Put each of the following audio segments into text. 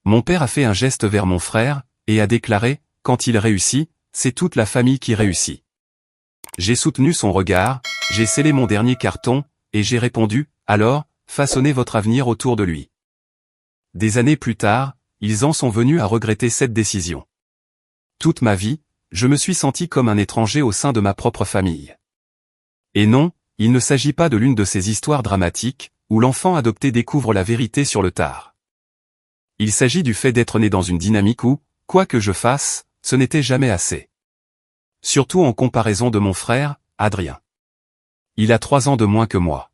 Mon père a fait un geste vers mon frère, et a déclaré, quand il réussit, c'est toute la famille qui réussit. J'ai soutenu son regard, j'ai scellé mon dernier carton, et j'ai répondu, alors, façonnez votre avenir autour de lui. Des années plus tard, ils en sont venus à regretter cette décision. Toute ma vie, je me suis senti comme un étranger au sein de ma propre famille. Et non, il ne s'agit pas de l'une de ces histoires dramatiques, où l'enfant adopté découvre la vérité sur le tard. Il s'agit du fait d'être né dans une dynamique où, quoi que je fasse, ce n'était jamais assez. Surtout en comparaison de mon frère, Adrien. Il a 3 ans de moins que moi.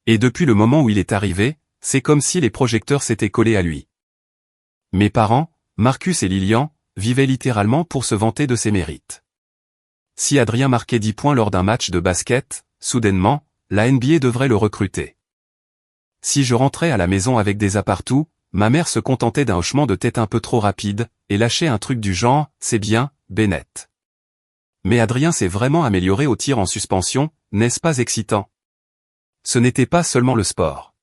Et depuis le moment où il est arrivé, c'est comme si les projecteurs s'étaient collés à lui. Mes parents, Marcus et Lilian, vivaient littéralement pour se vanter de ses mérites. Si Adrien marquait 10 points lors d'un match de basket, soudainement, la NBA devrait le recruter. Si je rentrais à la maison avec des appartous, ma mère se contentait d'un hochement de tête un peu trop rapide, et lâchait un truc du genre, c'est bien, Bennett. Mais Adrien s'est vraiment amélioré au tir en suspension, n'est-ce pas excitant? Ce n'était pas seulement le sport.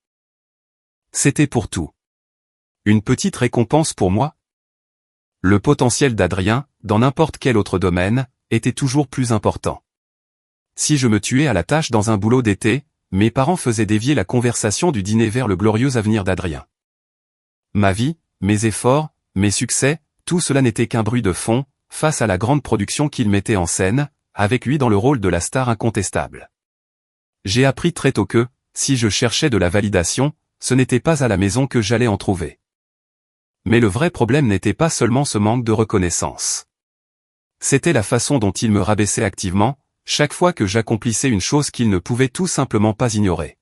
C'était pour tout. Une petite récompense pour moi? Le potentiel d'Adrien, dans n'importe quel autre domaine, était toujours plus important. Si je me tuais à la tâche dans un boulot d'été, mes parents faisaient dévier la conversation du dîner vers le glorieux avenir d'Adrien. Ma vie, mes efforts, mes succès, tout cela n'était qu'un bruit de fond, face à la grande production qu'il mettait en scène, avec lui dans le rôle de la star incontestable. J'ai appris très tôt que, si je cherchais de la validation, ce n'était pas à la maison que j'allais en trouver. Mais le vrai problème n'était pas seulement ce manque de reconnaissance. C'était la façon dont il me rabaissait activement, chaque fois que j'accomplissais une chose qu'il ne pouvait tout simplement pas ignorer.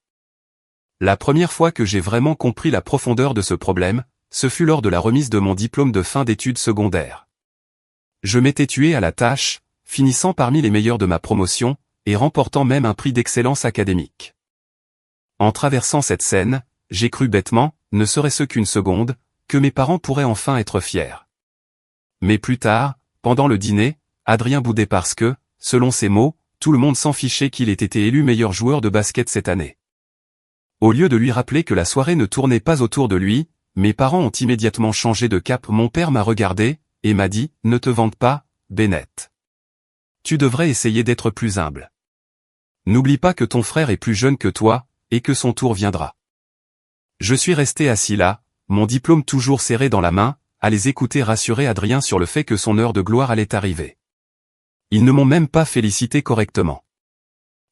La première fois que j'ai vraiment compris la profondeur de ce problème, ce fut lors de la remise de mon diplôme de fin d'études secondaires. Je m'étais tué à la tâche, finissant parmi les meilleurs de ma promotion, et remportant même un prix d'excellence académique. En traversant cette scène, j'ai cru bêtement, ne serait-ce qu'une seconde, que mes parents pourraient enfin être fiers. Mais plus tard, pendant le dîner, Adrien boudait parce que, selon ses mots, tout le monde s'en fichait qu'il ait été élu meilleur joueur de basket cette année. Au lieu de lui rappeler que la soirée ne tournait pas autour de lui, mes parents ont immédiatement changé de cap. Mon père m'a regardé, et m'a dit, ne te vante pas, Bennett. Tu devrais essayer d'être plus humble. N'oublie pas que ton frère est plus jeune que toi, et que son tour viendra. Je suis resté assis là, mon diplôme toujours serré dans la main, à les écouter rassurer Adrien sur le fait que son heure de gloire allait arriver. Ils ne m'ont même pas félicité correctement.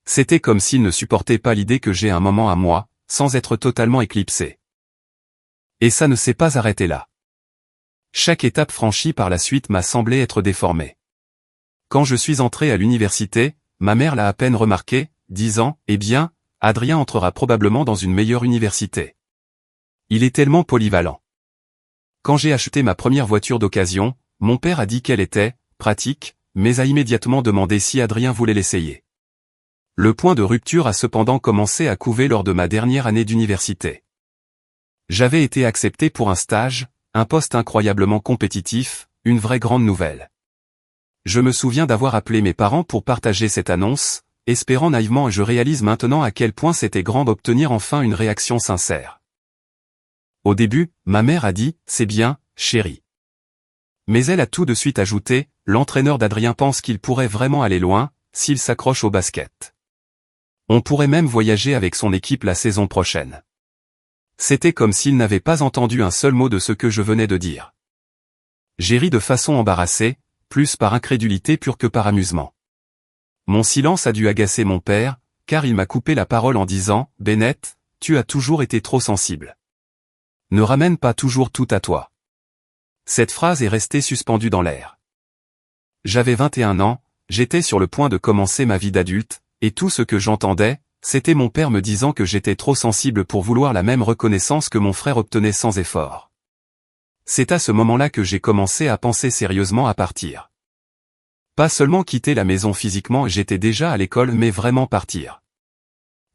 C'était comme s'ils ne supportaient pas l'idée que j'ai un moment à moi, sans être totalement éclipsé. Et ça ne s'est pas arrêté là. Chaque étape franchie par la suite m'a semblé être déformée. Quand je suis entré à l'université, ma mère l'a à peine remarqué, disant, eh bien, Adrien entrera probablement dans une meilleure université. Il est tellement polyvalent. Quand j'ai acheté ma première voiture d'occasion, mon père a dit qu'elle était pratique, mais a immédiatement demandé si Adrien voulait l'essayer. Le point de rupture a cependant commencé à couver lors de ma dernière année d'université. J'avais été accepté pour un stage, un poste incroyablement compétitif, une vraie grande nouvelle. Je me souviens d'avoir appelé mes parents pour partager cette annonce, espérant naïvement et je réalise maintenant à quel point c'était grand d'obtenir enfin une réaction sincère. Au début, ma mère a dit, c'est bien, chérie. Mais elle a tout de suite ajouté, l'entraîneur d'Adrien pense qu'il pourrait vraiment aller loin, s'il s'accroche au basket. On pourrait même voyager avec son équipe la saison prochaine. C'était comme s'il n'avait pas entendu un seul mot de ce que je venais de dire. J'ai ri de façon embarrassée, plus par incrédulité pure que par amusement. Mon silence a dû agacer mon père, car il m'a coupé la parole en disant, Bennett, tu as toujours été trop sensible. Ne ramène pas toujours tout à toi. Cette phrase est restée suspendue dans l'air. J'avais 21 ans, j'étais sur le point de commencer ma vie d'adulte, et tout ce que j'entendais, c'était mon père me disant que j'étais trop sensible pour vouloir la même reconnaissance que mon frère obtenait sans effort. C'est à ce moment-là que j'ai commencé à penser sérieusement à partir. Pas seulement quitter la maison physiquement, j'étais déjà à l'école, mais vraiment partir.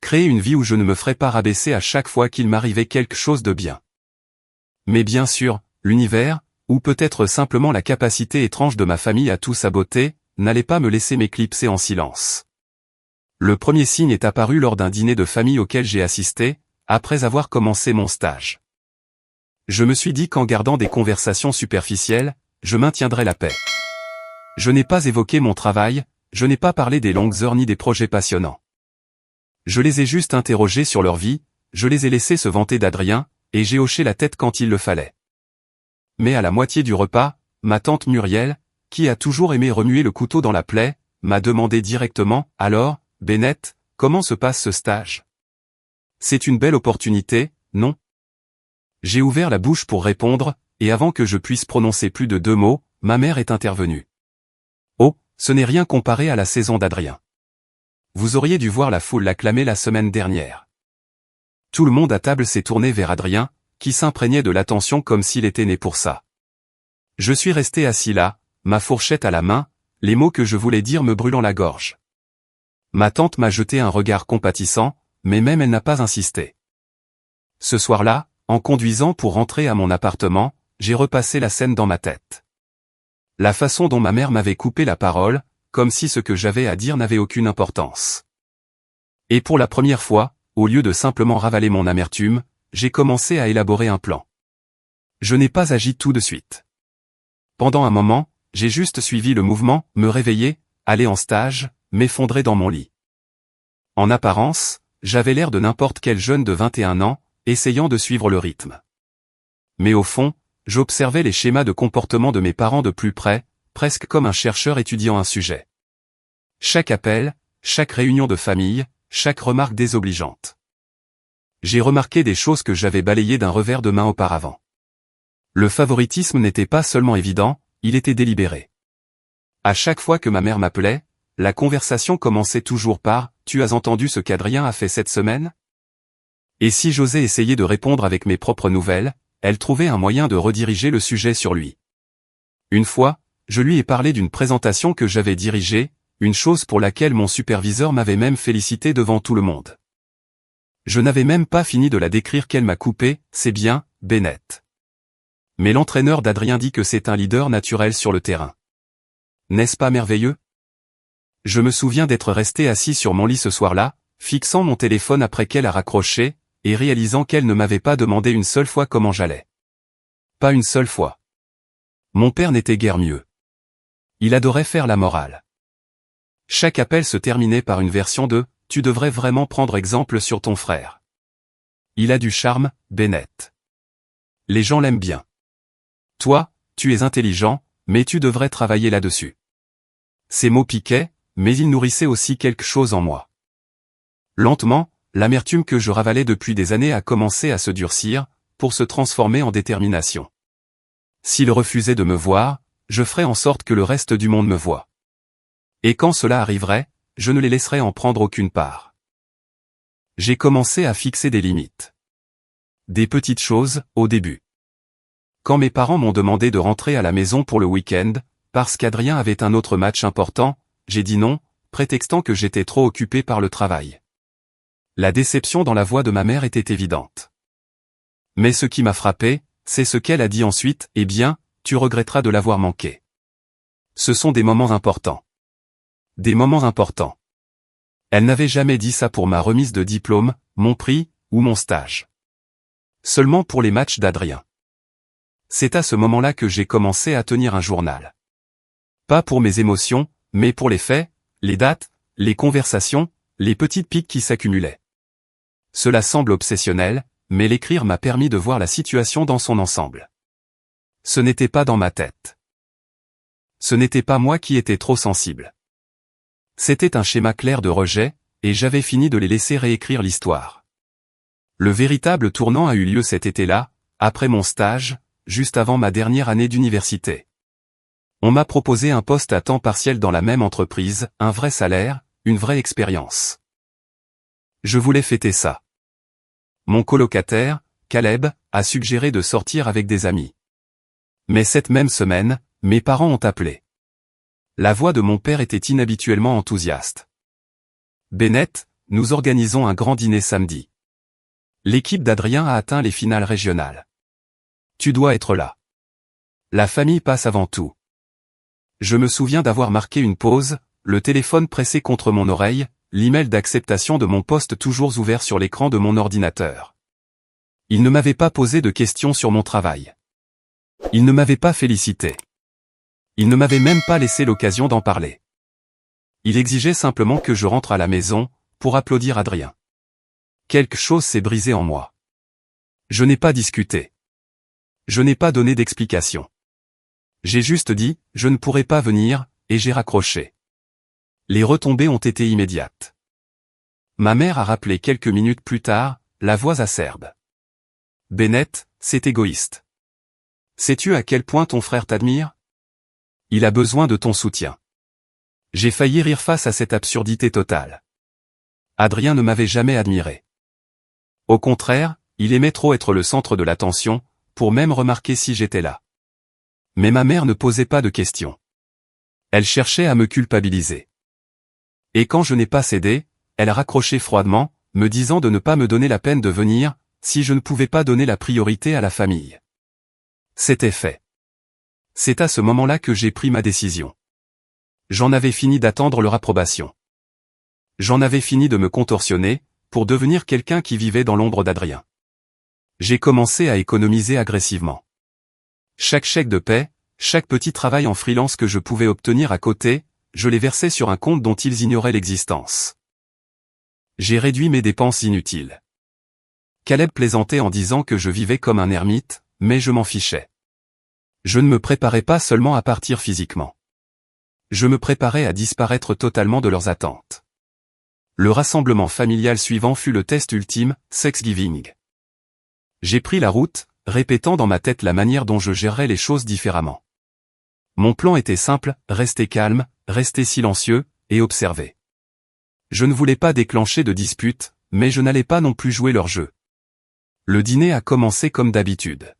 Créer une vie où je ne me ferais pas rabaisser à chaque fois qu'il m'arrivait quelque chose de bien. Mais bien sûr, l'univers, ou peut-être simplement la capacité étrange de ma famille à tout saboter, n'allait pas me laisser m'éclipser en silence. Le premier signe est apparu lors d'un dîner de famille auquel j'ai assisté, après avoir commencé mon stage. Je me suis dit qu'en gardant des conversations superficielles, je maintiendrais la paix. Je n'ai pas évoqué mon travail, je n'ai pas parlé des longues heures ni des projets passionnants. Je les ai juste interrogés sur leur vie, je les ai laissés se vanter d'Adrien, et j'ai hoché la tête quand il le fallait. Mais à la moitié du repas, ma tante Muriel, qui a toujours aimé remuer le couteau dans la plaie, m'a demandé directement, « Alors, Bennett, comment se passe ce stage ? C'est une belle opportunité, non ?» J'ai ouvert la bouche pour répondre, et avant que je puisse prononcer plus de 2 mots, ma mère est intervenue. « Oh, ce n'est rien comparé à la saison d'Adrien. Vous auriez dû voir la foule l'acclamer la semaine dernière. » Tout le monde à table s'est tourné vers Adrien, qui s'imprégnait de l'attention comme s'il était né pour ça. Je suis resté assis là, ma fourchette à la main, les mots que je voulais dire me brûlant la gorge. Ma tante m'a jeté un regard compatissant, mais même elle n'a pas insisté. Ce soir-là, en conduisant pour rentrer à mon appartement, j'ai repassé la scène dans ma tête. La façon dont ma mère m'avait coupé la parole, comme si ce que j'avais à dire n'avait aucune importance. Et pour la première fois, au lieu de simplement ravaler mon amertume, j'ai commencé à élaborer un plan. Je n'ai pas agi tout de suite. Pendant un moment, j'ai juste suivi le mouvement, me réveiller, aller en stage, m'effondrer dans mon lit. En apparence, j'avais l'air de n'importe quel jeune de 21 ans, essayant de suivre le rythme. Mais au fond, j'observais les schémas de comportement de mes parents de plus près, presque comme un chercheur étudiant un sujet. Chaque appel, chaque réunion de famille, chaque remarque désobligeante. J'ai remarqué des choses que j'avais balayées d'un revers de main auparavant. Le favoritisme n'était pas seulement évident, il était délibéré. À chaque fois que ma mère m'appelait, la conversation commençait toujours par « Tu as entendu ce qu'Adrien a fait cette semaine ?» Et si j'osais essayer de répondre avec mes propres nouvelles, elle trouvait un moyen de rediriger le sujet sur lui. Une fois, je lui ai parlé d'une présentation que j'avais dirigée, une chose pour laquelle mon superviseur m'avait même félicité devant tout le monde. Je n'avais même pas fini de la décrire qu'elle m'a coupé, c'est bien, Bennett. Mais l'entraîneur d'Adrien dit que c'est un leader naturel sur le terrain. N'est-ce pas merveilleux? Je me souviens d'être resté assis sur mon lit ce soir-là, fixant mon téléphone après qu'elle a raccroché, et réalisant qu'elle ne m'avait pas demandé une seule fois comment j'allais. Pas une seule fois. Mon père n'était guère mieux. Il adorait faire la morale. Chaque appel se terminait par une version de « Tu devrais vraiment prendre exemple sur ton frère. Il a du charme, Bennett. Les gens l'aiment bien. Toi, tu es intelligent, mais tu devrais travailler là-dessus. » Ces mots piquaient, mais ils nourrissaient aussi quelque chose en moi. Lentement, l'amertume que je ravalais depuis des années a commencé à se durcir, pour se transformer en détermination. S'il refusait de me voir, je ferais en sorte que le reste du monde me voie. Et quand cela arriverait, je ne les laisserais en prendre aucune part. J'ai commencé à fixer des limites. Des petites choses, au début. Quand mes parents m'ont demandé de rentrer à la maison pour le week-end, parce qu'Adrien avait un autre match important, j'ai dit non, prétextant que j'étais trop occupé par le travail. La déception dans la voix de ma mère était évidente. Mais ce qui m'a frappé, c'est ce qu'elle a dit ensuite, « Eh bien, tu regretteras de l'avoir manqué. » Ce sont des moments importants. Des moments importants. Elle n'avait jamais dit ça pour ma remise de diplôme, mon prix, ou mon stage. Seulement pour les matchs d'Adrien. C'est à ce moment-là que j'ai commencé à tenir un journal. Pas pour mes émotions, mais pour les faits, les dates, les conversations, les petites piques qui s'accumulaient. Cela semble obsessionnel, mais l'écrire m'a permis de voir la situation dans son ensemble. Ce n'était pas dans ma tête. Ce n'était pas moi qui étais trop sensible. C'était un schéma clair de rejet, et j'avais fini de les laisser réécrire l'histoire. Le véritable tournant a eu lieu cet été-là, après mon stage, juste avant ma dernière année d'université. On m'a proposé un poste à temps partiel dans la même entreprise, un vrai salaire, une vraie expérience. Je voulais fêter ça. Mon colocataire, Caleb, a suggéré de sortir avec des amis. Mais cette même semaine, mes parents ont appelé. La voix de mon père était inhabituellement enthousiaste. « Bennett, nous organisons un grand dîner samedi. L'équipe d'Adrien a atteint les finales régionales. Tu dois être là. La famille passe avant tout. » Je me souviens d'avoir marqué une pause, le téléphone pressé contre mon oreille, l'email d'acceptation de mon poste toujours ouvert sur l'écran de mon ordinateur. Il ne m'avait pas posé de questions sur mon travail. Il ne m'avait pas félicité. Il ne m'avait même pas laissé l'occasion d'en parler. Il exigeait simplement que je rentre à la maison, pour applaudir Adrien. Quelque chose s'est brisé en moi. Je n'ai pas discuté. Je n'ai pas donné d'explication. J'ai juste dit, je ne pourrai pas venir, et j'ai raccroché. Les retombées ont été immédiates. Ma mère a rappelé quelques minutes plus tard, la voix acerbe. Bennett, c'est égoïste. Sais-tu à quel point ton frère t'admire? Il a besoin de ton soutien. J'ai failli rire face à cette absurdité totale. Adrien ne m'avait jamais admiré. Au contraire, il aimait trop être le centre de l'attention, pour même remarquer si j'étais là. Mais ma mère ne posait pas de questions. Elle cherchait à me culpabiliser. Et quand je n'ai pas cédé, elle raccrochait froidement, me disant de ne pas me donner la peine de venir, si je ne pouvais pas donner la priorité à la famille. C'était fait. C'est à ce moment-là que j'ai pris ma décision. J'en avais fini d'attendre leur approbation. J'en avais fini de me contorsionner, pour devenir quelqu'un qui vivait dans l'ombre d'Adrien. J'ai commencé à économiser agressivement. Chaque chèque de paie, chaque petit travail en freelance que je pouvais obtenir à côté, je les versais sur un compte dont ils ignoraient l'existence. J'ai réduit mes dépenses inutiles. Caleb plaisantait en disant que je vivais comme un ermite, mais je m'en fichais. Je ne me préparais pas seulement à partir physiquement. Je me préparais à disparaître totalement de leurs attentes. Le rassemblement familial suivant fut le test ultime, Thanksgiving. J'ai pris la route, répétant dans ma tête la manière dont je gérerais les choses différemment. Mon plan était simple, rester calme, rester silencieux, et observer. Je ne voulais pas déclencher de dispute, mais je n'allais pas non plus jouer leur jeu. Le dîner a commencé comme d'habitude.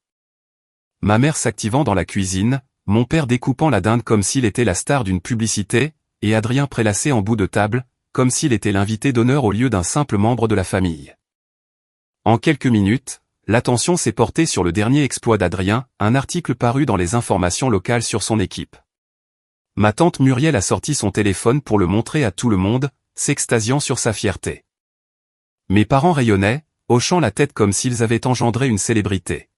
Ma mère s'activant dans la cuisine, mon père découpant la dinde comme s'il était la star d'une publicité, et Adrien prélassé en bout de table, comme s'il était l'invité d'honneur au lieu d'un simple membre de la famille. En quelques minutes, l'attention s'est portée sur le dernier exploit d'Adrien, un article paru dans les informations locales sur son équipe. Ma tante Muriel a sorti son téléphone pour le montrer à tout le monde, s'extasiant sur sa fierté. Mes parents rayonnaient, hochant la tête comme s'ils avaient engendré une célébrité.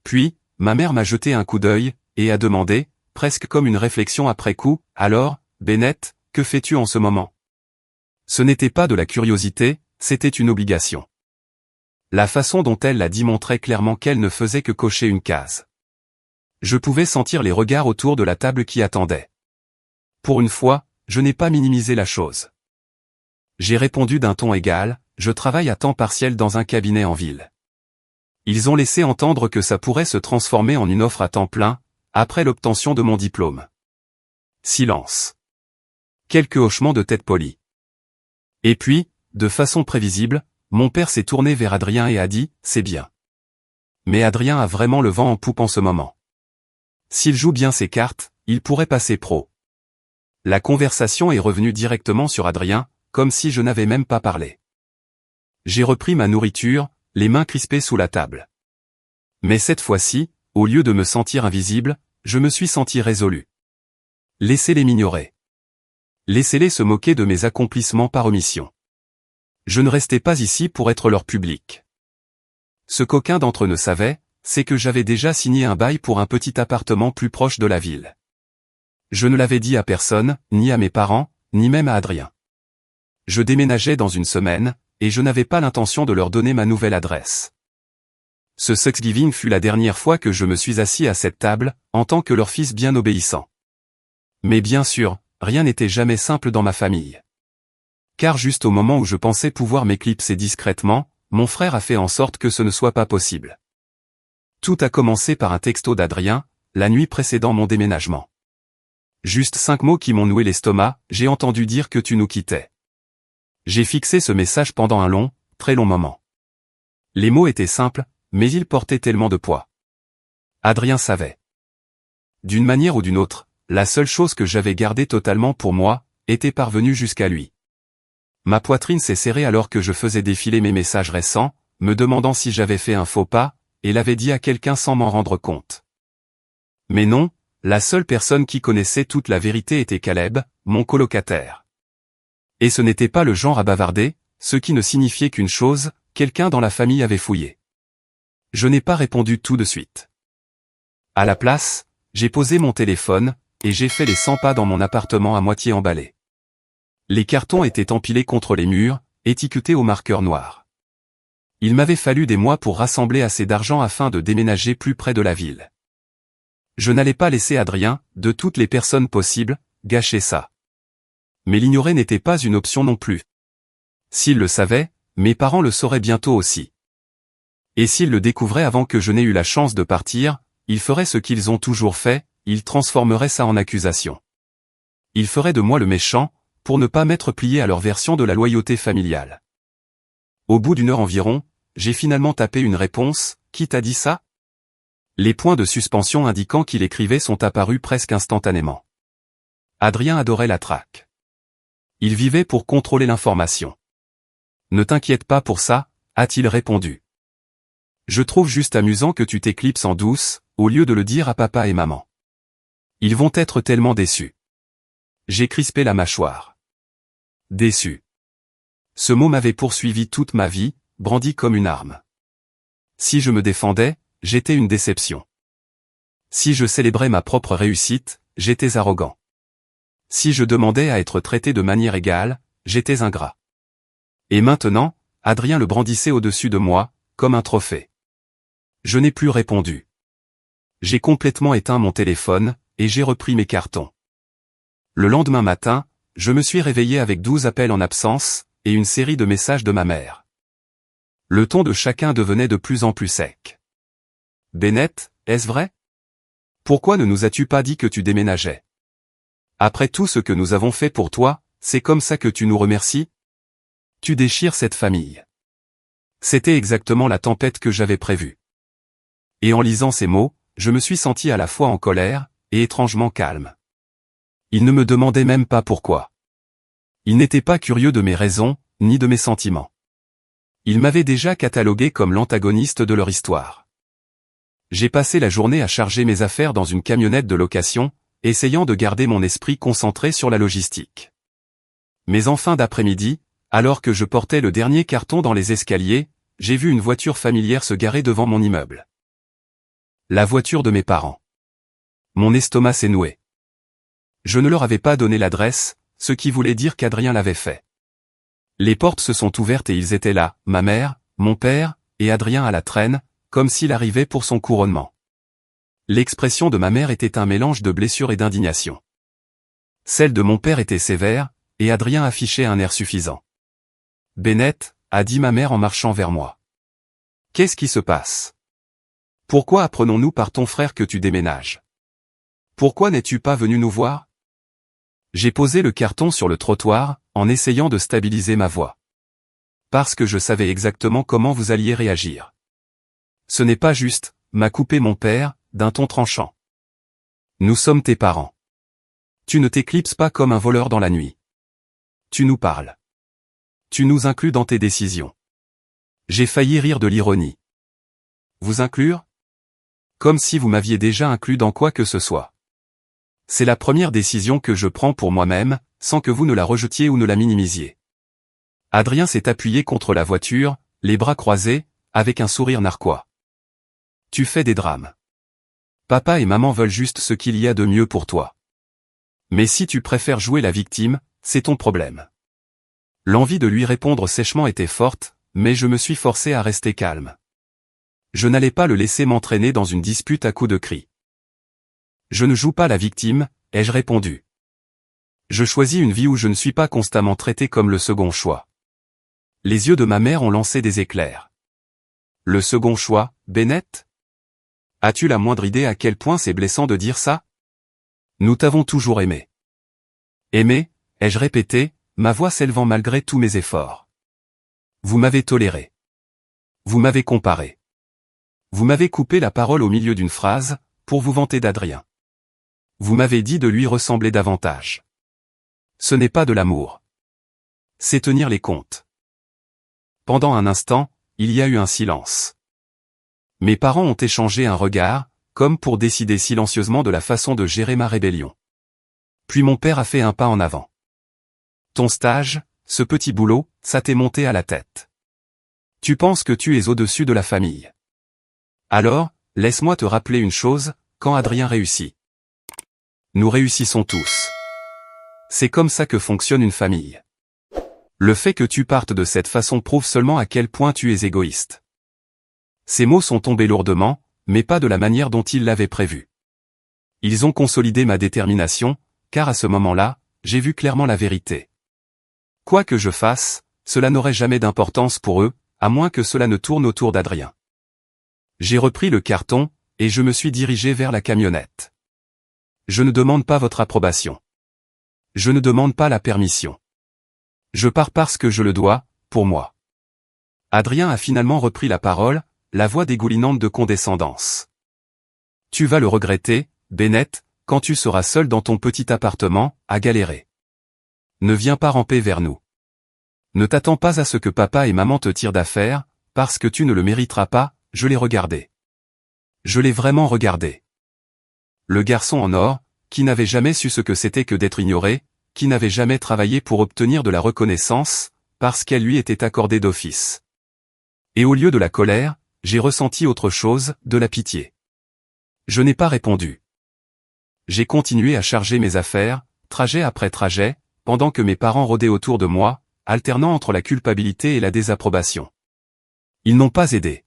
Puis, ma mère m'a jeté un coup d'œil, et a demandé, presque comme une réflexion après coup, « Alors, Bennett, que fais-tu en ce moment ?» Ce n'était pas de la curiosité, c'était une obligation. La façon dont elle l'a dit montrait clairement qu'elle ne faisait que cocher une case. Je pouvais sentir les regards autour de la table qui attendaient. Pour une fois, je n'ai pas minimisé la chose. J'ai répondu d'un ton égal, « Je travaille à temps partiel dans un cabinet en ville. » Ils ont laissé entendre que ça pourrait se transformer en une offre à temps plein, après l'obtention de mon diplôme. Silence. Quelques hochements de tête polis. Et puis, de façon prévisible, mon père s'est tourné vers Adrien et a dit, « C'est bien. » Mais Adrien a vraiment le vent en poupe en ce moment. S'il joue bien ses cartes, il pourrait passer pro. La conversation est revenue directement sur Adrien, comme si je n'avais même pas parlé. J'ai repris ma nourriture, les mains crispées sous la table. Mais cette fois-ci, au lieu de me sentir invisible, je me suis senti résolu. Laissez-les m'ignorer. Laissez-les se moquer de mes accomplissements par omission. Je ne restais pas ici pour être leur public. Ce qu'aucun d'entre eux ne savait, c'est que j'avais déjà signé un bail pour un petit appartement plus proche de la ville. Je ne l'avais dit à personne, ni à mes parents, ni même à Adrien. Je déménageais dans une semaine, et je n'avais pas l'intention de leur donner ma nouvelle adresse. Ce Thanksgiving fut la dernière fois que je me suis assis à cette table, en tant que leur fils bien obéissant. Mais bien sûr, rien n'était jamais simple dans ma famille. Car juste au moment où je pensais pouvoir m'éclipser discrètement, mon frère a fait en sorte que ce ne soit pas possible. Tout a commencé par un texto d'Adrien, la nuit précédant mon déménagement. Juste 5 mots qui m'ont noué l'estomac, « J'ai entendu dire que tu nous quittais. » J'ai fixé ce message pendant un long, très long moment. Les mots étaient simples, mais ils portaient tellement de poids. Adrien savait. D'une manière ou d'une autre, la seule chose que j'avais gardée totalement pour moi, était parvenue jusqu'à lui. Ma poitrine s'est serrée alors que je faisais défiler mes messages récents, me demandant si j'avais fait un faux pas, et l'avais dit à quelqu'un sans m'en rendre compte. Mais non, la seule personne qui connaissait toute la vérité était Caleb, mon colocataire. Et ce n'était pas le genre à bavarder, ce qui ne signifiait qu'une chose, quelqu'un dans la famille avait fouillé. Je n'ai pas répondu tout de suite. À la place, j'ai posé mon téléphone, et j'ai fait les 100 pas dans mon appartement à moitié emballé. Les cartons étaient empilés contre les murs, étiquetés au marqueur noir. Il m'avait fallu des mois pour rassembler assez d'argent afin de déménager plus près de la ville. Je n'allais pas laisser Adrien, de toutes les personnes possibles, gâcher ça. Mais l'ignorer n'était pas une option non plus. S'ils le savaient, mes parents le sauraient bientôt aussi. Et s'ils le découvraient avant que je n'ai eu la chance de partir, ils feraient ce qu'ils ont toujours fait, ils transformeraient ça en accusation. Ils feraient de moi le méchant, pour ne pas m'être plié à leur version de la loyauté familiale. Au bout d'une heure environ, j'ai finalement tapé une réponse, « Qui t'a dit ça ?» Les points de suspension indiquant qu'il écrivait sont apparus presque instantanément. Adrien adorait la traque. Il vivait pour contrôler l'information. « Ne t'inquiète pas pour ça, » a-t-il répondu. « Je trouve juste amusant que tu t'éclipses en douce, au lieu de le dire à papa et maman. Ils vont être tellement déçus. » J'ai crispé la mâchoire. Déçu. Ce mot m'avait poursuivi toute ma vie, brandi comme une arme. Si je me défendais, j'étais une déception. Si je célébrais ma propre réussite, j'étais arrogant. Si je demandais à être traité de manière égale, j'étais ingrat. Et maintenant, Adrien le brandissait au-dessus de moi, comme un trophée. Je n'ai plus répondu. J'ai complètement éteint mon téléphone, et j'ai repris mes cartons. Le lendemain matin, je me suis réveillé avec 12 appels en absence, et une série de messages de ma mère. Le ton de chacun devenait de plus en plus sec. « Bennett, est-ce vrai? Pourquoi ne nous as-tu pas dit que tu déménageais? Après tout ce que nous avons fait pour toi, c'est comme ça que tu nous remercies? Tu déchires cette famille. » C'était exactement la tempête que j'avais prévue. Et en lisant ces mots, je me suis senti à la fois en colère, et étrangement calme. Il ne me demandait même pas pourquoi. Il n'était pas curieux de mes raisons, ni de mes sentiments. Il m'avait déjà catalogué comme l'antagoniste de leur histoire. J'ai passé la journée à charger mes affaires dans une camionnette de location, essayant de garder mon esprit concentré sur la logistique. Mais en fin d'après-midi, alors que je portais le dernier carton dans les escaliers, j'ai vu une voiture familière se garer devant mon immeuble. La voiture de mes parents. Mon estomac s'est noué. Je ne leur avais pas donné l'adresse, ce qui voulait dire qu'Adrien l'avait fait. Les portes se sont ouvertes et ils étaient là, ma mère, mon père, et Adrien à la traîne, comme s'il arrivait pour son couronnement. L'expression de ma mère était un mélange de blessure et d'indignation. Celle de mon père était sévère, et Adrien affichait un air suffisant. « Bennett, » a dit ma mère en marchant vers moi. « Qu'est-ce qui se passe? Pourquoi apprenons-nous par ton frère que tu déménages? Pourquoi n'es-tu pas venu nous voir? » J'ai posé le carton sur le trottoir, en essayant de stabiliser ma voix. Parce que je savais exactement comment vous alliez réagir. Ce n'est pas juste, m'a coupé mon père, d'un ton tranchant. Nous sommes tes parents. Tu ne t'éclipses pas comme un voleur dans la nuit. Tu nous parles. Tu nous inclus dans tes décisions. J'ai failli rire de l'ironie. Vous inclure? Comme si vous m'aviez déjà inclus dans quoi que ce soit. C'est la première décision que je prends pour moi-même, sans que vous ne la rejetiez ou ne la minimisiez. Adrien s'est appuyé contre la voiture, les bras croisés, avec un sourire narquois. Tu fais des drames. Papa et maman veulent juste ce qu'il y a de mieux pour toi. Mais si tu préfères jouer la victime, c'est ton problème. L'envie de lui répondre sèchement était forte, mais je me suis forcé à rester calme. Je n'allais pas le laisser m'entraîner dans une dispute à coups de cris. Je ne joue pas la victime, ai-je répondu. Je choisis une vie où je ne suis pas constamment traité comme le second choix. Les yeux de ma mère ont lancé des éclairs. Le second choix, Bennett? As-tu la moindre idée à quel point c'est blessant de dire ça? Nous t'avons toujours aimé. Aimé, ai-je répété, ma voix s'élevant malgré tous mes efforts. Vous m'avez toléré. Vous m'avez comparé. Vous m'avez coupé la parole au milieu d'une phrase, pour vous vanter d'Adrien. Vous m'avez dit de lui ressembler davantage. Ce n'est pas de l'amour. C'est tenir les comptes. Pendant un instant, il y a eu un silence. Mes parents ont échangé un regard, comme pour décider silencieusement de la façon de gérer ma rébellion. Puis mon père a fait un pas en avant. Ton stage, ce petit boulot, ça t'est monté à la tête. Tu penses que tu es au-dessus de la famille. Alors, laisse-moi te rappeler une chose, quand Adrien réussit. Nous réussissons tous. C'est comme ça que fonctionne une famille. Le fait que tu partes de cette façon prouve seulement à quel point tu es égoïste. Ces mots sont tombés lourdement, mais pas de la manière dont il l'avait prévu. Ils ont consolidé ma détermination, car à ce moment-là, j'ai vu clairement la vérité. Quoi que je fasse, cela n'aurait jamais d'importance pour eux, à moins que cela ne tourne autour d'Adrien. J'ai repris le carton, et je me suis dirigé vers la camionnette. Je ne demande pas votre approbation. Je ne demande pas la permission. Je pars parce que je le dois, pour moi. Adrien a finalement repris la parole, la voix dégoulinante de condescendance. Tu vas le regretter, Bennett, quand tu seras seul dans ton petit appartement, à galérer. Ne viens pas ramper vers nous. Ne t'attends pas à ce que papa et maman te tirent d'affaire, parce que tu ne le mériteras pas, je l'ai regardé. Je l'ai vraiment regardé. Le garçon en or, qui n'avait jamais su ce que c'était que d'être ignoré, qui n'avait jamais travaillé pour obtenir de la reconnaissance, parce qu'elle lui était accordée d'office. Et au lieu de la colère, j'ai ressenti autre chose, de la pitié. Je n'ai pas répondu. J'ai continué à charger mes affaires, trajet après trajet, pendant que mes parents rôdaient autour de moi, alternant entre la culpabilité et la désapprobation. Ils n'ont pas aidé.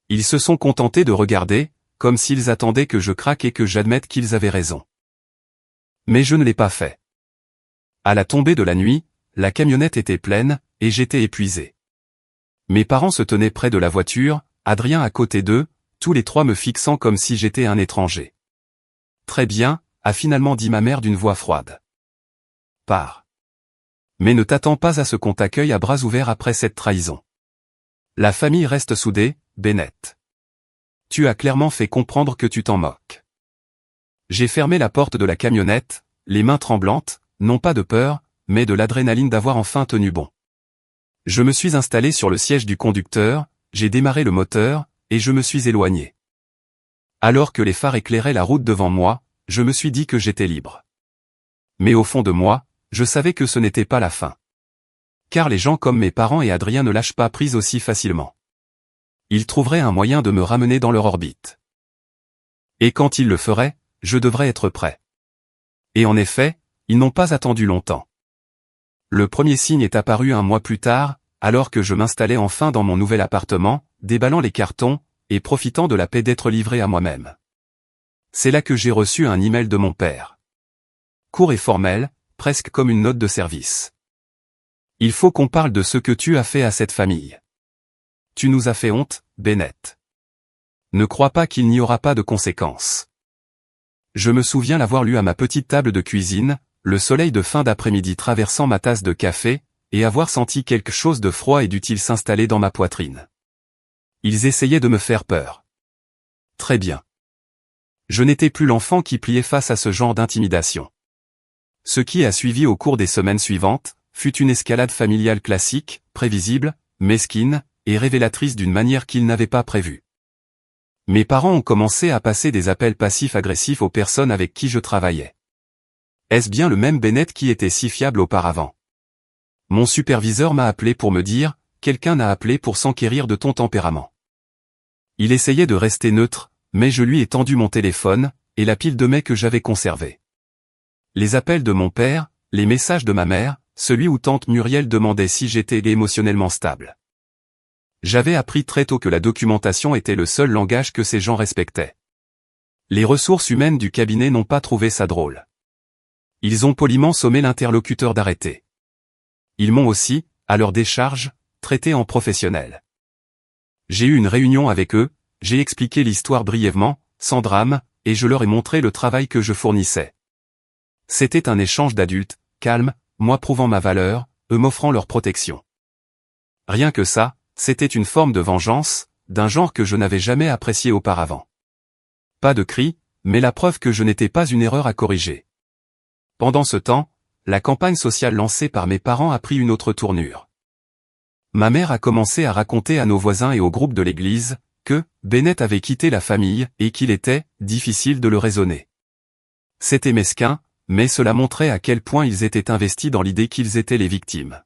Ils se sont contentés de regarder, comme s'ils attendaient que je craque et que j'admette qu'ils avaient raison. Mais je ne l'ai pas fait. À la tombée de la nuit, la camionnette était pleine, et j'étais épuisé. Mes parents se tenaient près de la voiture, Adrien à côté d'eux, tous les trois me fixant comme si j'étais un étranger. Très bien, a finalement dit ma mère d'une voix froide. Pars. Mais ne t'attends pas à ce qu'on t'accueille à bras ouverts après cette trahison. La famille reste soudée, Bennett. Tu as clairement fait comprendre que tu t'en moques. J'ai fermé la porte de la camionnette, les mains tremblantes, non pas de peur, mais de l'adrénaline d'avoir enfin tenu bon. Je me suis installé sur le siège du conducteur, j'ai démarré le moteur, et je me suis éloigné. Alors que les phares éclairaient la route devant moi, je me suis dit que j'étais libre. Mais au fond de moi, je savais que ce n'était pas la fin. Car les gens comme mes parents et Adrien ne lâchent pas prise aussi facilement. Ils trouveraient un moyen de me ramener dans leur orbite. Et quand ils le feraient, je devrais être prêt. Et en effet, ils n'ont pas attendu longtemps. Le premier signe est apparu un mois plus tard, alors que je m'installais enfin dans mon nouvel appartement, déballant les cartons, et profitant de la paix d'être livré à moi-même. C'est là que j'ai reçu un email de mon père. Court et formel, presque comme une note de service. Il faut qu'on parle de ce que tu as fait à cette famille. Tu nous as fait honte, Bennett. Ne crois pas qu'il n'y aura pas de conséquences. Je me souviens l'avoir lu à ma petite table de cuisine, le soleil de fin d'après-midi traversant ma tasse de café, et avoir senti quelque chose de froid et d'utile s'installer dans ma poitrine. Ils essayaient de me faire peur. Très bien. Je n'étais plus l'enfant qui pliait face à ce genre d'intimidation. Ce qui a suivi au cours des semaines suivantes, fut une escalade familiale classique, prévisible, mesquine, et révélatrice d'une manière qu'ils n'avaient pas prévue. Mes parents ont commencé à passer des appels passifs-agressifs aux personnes avec qui je travaillais. Est-ce bien le même Bennett qui était si fiable auparavant? Mon superviseur m'a appelé pour me dire, quelqu'un a appelé pour s'enquérir de ton tempérament. Il essayait de rester neutre, mais je lui ai tendu mon téléphone, et la pile de mails que j'avais conservés. Les appels de mon père, les messages de ma mère, celui où tante Muriel demandait si j'étais émotionnellement stable. J'avais appris très tôt que la documentation était le seul langage que ces gens respectaient. Les ressources humaines du cabinet n'ont pas trouvé ça drôle. Ils ont poliment sommé l'interlocuteur d'arrêter. Ils m'ont aussi, à leur décharge, traité en professionnel. J'ai eu une réunion avec eux, j'ai expliqué l'histoire brièvement, sans drame, et je leur ai montré le travail que je fournissais. C'était un échange d'adultes, calme, moi prouvant ma valeur, eux m'offrant leur protection. Rien que ça, c'était une forme de vengeance, d'un genre que je n'avais jamais apprécié auparavant. Pas de cris, mais la preuve que je n'étais pas une erreur à corriger. Pendant ce temps, la campagne sociale lancée par mes parents a pris une autre tournure. Ma mère a commencé à raconter à nos voisins et au groupe de l'église, que Bennett avait quitté la famille et qu'il était difficile de le raisonner. C'était mesquin, mais cela montrait à quel point ils étaient investis dans l'idée qu'ils étaient les victimes.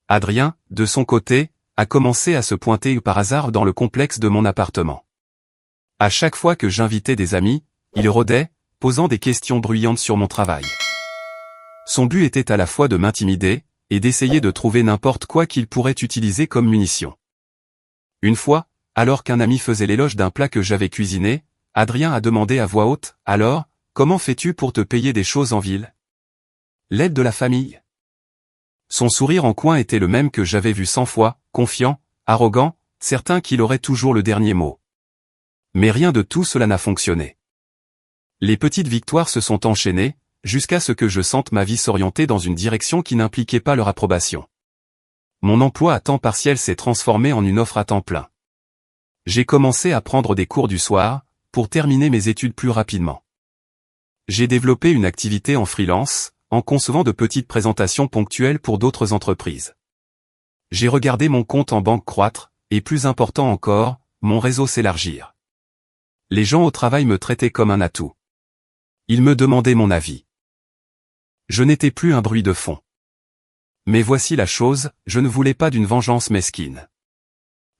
Adrien, de son côté, a commencé à se pointer par hasard dans le complexe de mon appartement. À chaque fois que j'invitais des amis, il rôdait, posant des questions bruyantes sur mon travail. Son but était à la fois de m'intimider, et d'essayer de trouver n'importe quoi qu'il pourrait utiliser comme munition. Une fois, alors qu'un ami faisait l'éloge d'un plat que j'avais cuisiné, Adrien a demandé à voix haute, « Alors, comment fais-tu pour te payer des choses en ville? L'aide de la famille ?» Son sourire en coin était le même que j'avais vu 100 fois, confiant, arrogant, certain qu'il aurait toujours le dernier mot. Mais rien de tout cela n'a fonctionné. Les petites victoires se sont enchaînées, jusqu'à ce que je sente ma vie s'orienter dans une direction qui n'impliquait pas leur approbation. Mon emploi à temps partiel s'est transformé en une offre à temps plein. J'ai commencé à prendre des cours du soir, pour terminer mes études plus rapidement. J'ai développé une activité en freelance, en concevant de petites présentations ponctuelles pour d'autres entreprises. J'ai regardé mon compte en banque croître, et plus important encore, mon réseau s'élargir. Les gens au travail me traitaient comme un atout. Ils me demandaient mon avis. Je n'étais plus un bruit de fond. Mais voici la chose, je ne voulais pas d'une vengeance mesquine.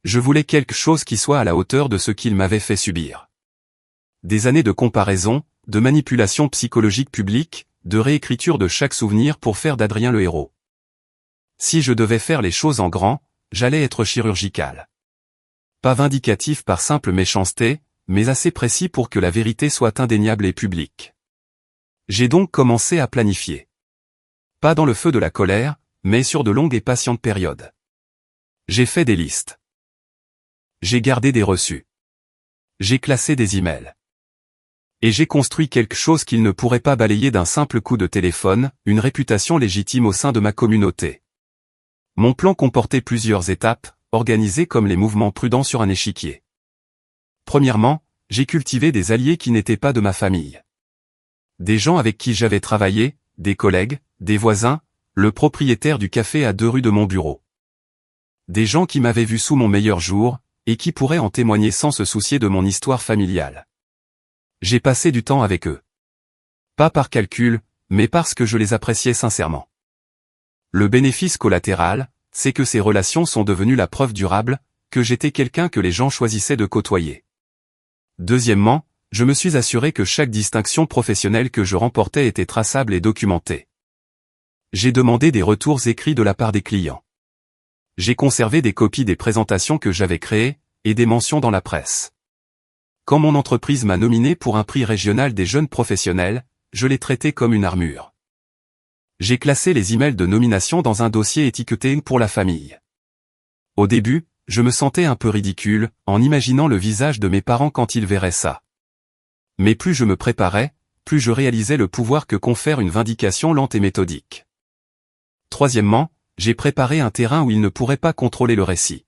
Je voulais quelque chose qui soit à la hauteur de ce qu'ils m'avaient fait subir. Des années de comparaison, de manipulation psychologique publique, de réécriture de chaque souvenir pour faire d'Adrien le héros. Si je devais faire les choses en grand, j'allais être chirurgical. Pas vindicatif par simple méchanceté, mais assez précis pour que la vérité soit indéniable et publique. J'ai donc commencé à planifier. Pas dans le feu de la colère, mais sur de longues et patientes périodes. J'ai fait des listes. J'ai gardé des reçus. J'ai classé des emails. Et j'ai construit quelque chose qu'il ne pourrait pas balayer d'un simple coup de téléphone, une réputation légitime au sein de ma communauté. Mon plan comportait plusieurs étapes, organisées comme les mouvements prudents sur un échiquier. Premièrement, j'ai cultivé des alliés qui n'étaient pas de ma famille. Des gens avec qui j'avais travaillé, des collègues, des voisins, le propriétaire du café à 2 rues de mon bureau. Des gens qui m'avaient vu sous mon meilleur jour, et qui pourraient en témoigner sans se soucier de mon histoire familiale. J'ai passé du temps avec eux. Pas par calcul, mais parce que je les appréciais sincèrement. Le bénéfice collatéral, c'est que ces relations sont devenues la preuve durable, que j'étais quelqu'un que les gens choisissaient de côtoyer. Deuxièmement, je me suis assuré que chaque distinction professionnelle que je remportais était traçable et documentée. J'ai demandé des retours écrits de la part des clients. J'ai conservé des copies des présentations que j'avais créées, et des mentions dans la presse. Quand mon entreprise m'a nominé pour un prix régional des jeunes professionnels, je l'ai traité comme une armure. J'ai classé les emails de nomination dans un dossier étiqueté pour la famille. Au début, je me sentais un peu ridicule, en imaginant le visage de mes parents quand ils verraient ça. Mais plus je me préparais, plus je réalisais le pouvoir que confère une vindication lente et méthodique. Troisièmement, j'ai préparé un terrain où ils ne pourraient pas contrôler le récit.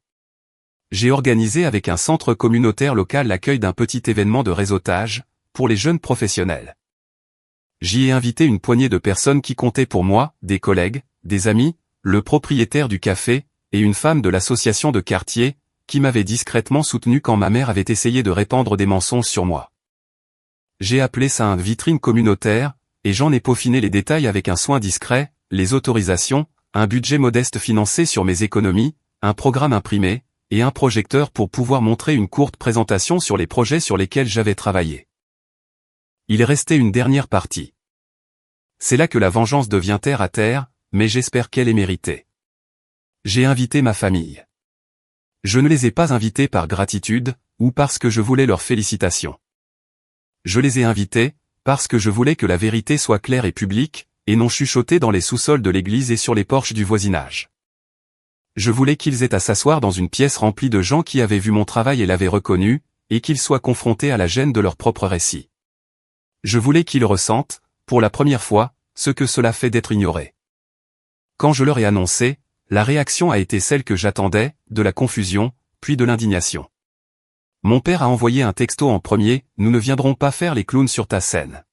J'ai organisé avec un centre communautaire local l'accueil d'un petit événement de réseautage, pour les jeunes professionnels. J'y ai invité une poignée de personnes qui comptaient pour moi, des collègues, des amis, le propriétaire du café, et une femme de l'association de quartier, qui m'avait discrètement soutenu quand ma mère avait essayé de répandre des mensonges sur moi. J'ai appelé ça un vitrine communautaire, et j'en ai peaufiné les détails avec un soin discret, les autorisations, un budget modeste financé sur mes économies, un programme imprimé, et un projecteur pour pouvoir montrer une courte présentation sur les projets sur lesquels j'avais travaillé. Il restait une dernière partie. C'est là que la vengeance devient terre à terre, mais j'espère qu'elle est méritée. J'ai invité ma famille. Je ne les ai pas invités par gratitude, ou parce que je voulais leurs félicitations. Je les ai invités, parce que je voulais que la vérité soit claire et publique, et non chuchotée dans les sous-sols de l'église et sur les porches du voisinage. Je voulais qu'ils aient à s'asseoir dans une pièce remplie de gens qui avaient vu mon travail et l'avaient reconnu, et qu'ils soient confrontés à la gêne de leur propre récit. Je voulais qu'ils ressentent, pour la première fois, ce que cela fait d'être ignoré. Quand je leur ai annoncé, la réaction a été celle que j'attendais, de la confusion, puis de l'indignation. Mon père a envoyé un texto en premier, « Nous ne viendrons pas faire les clowns sur ta scène ».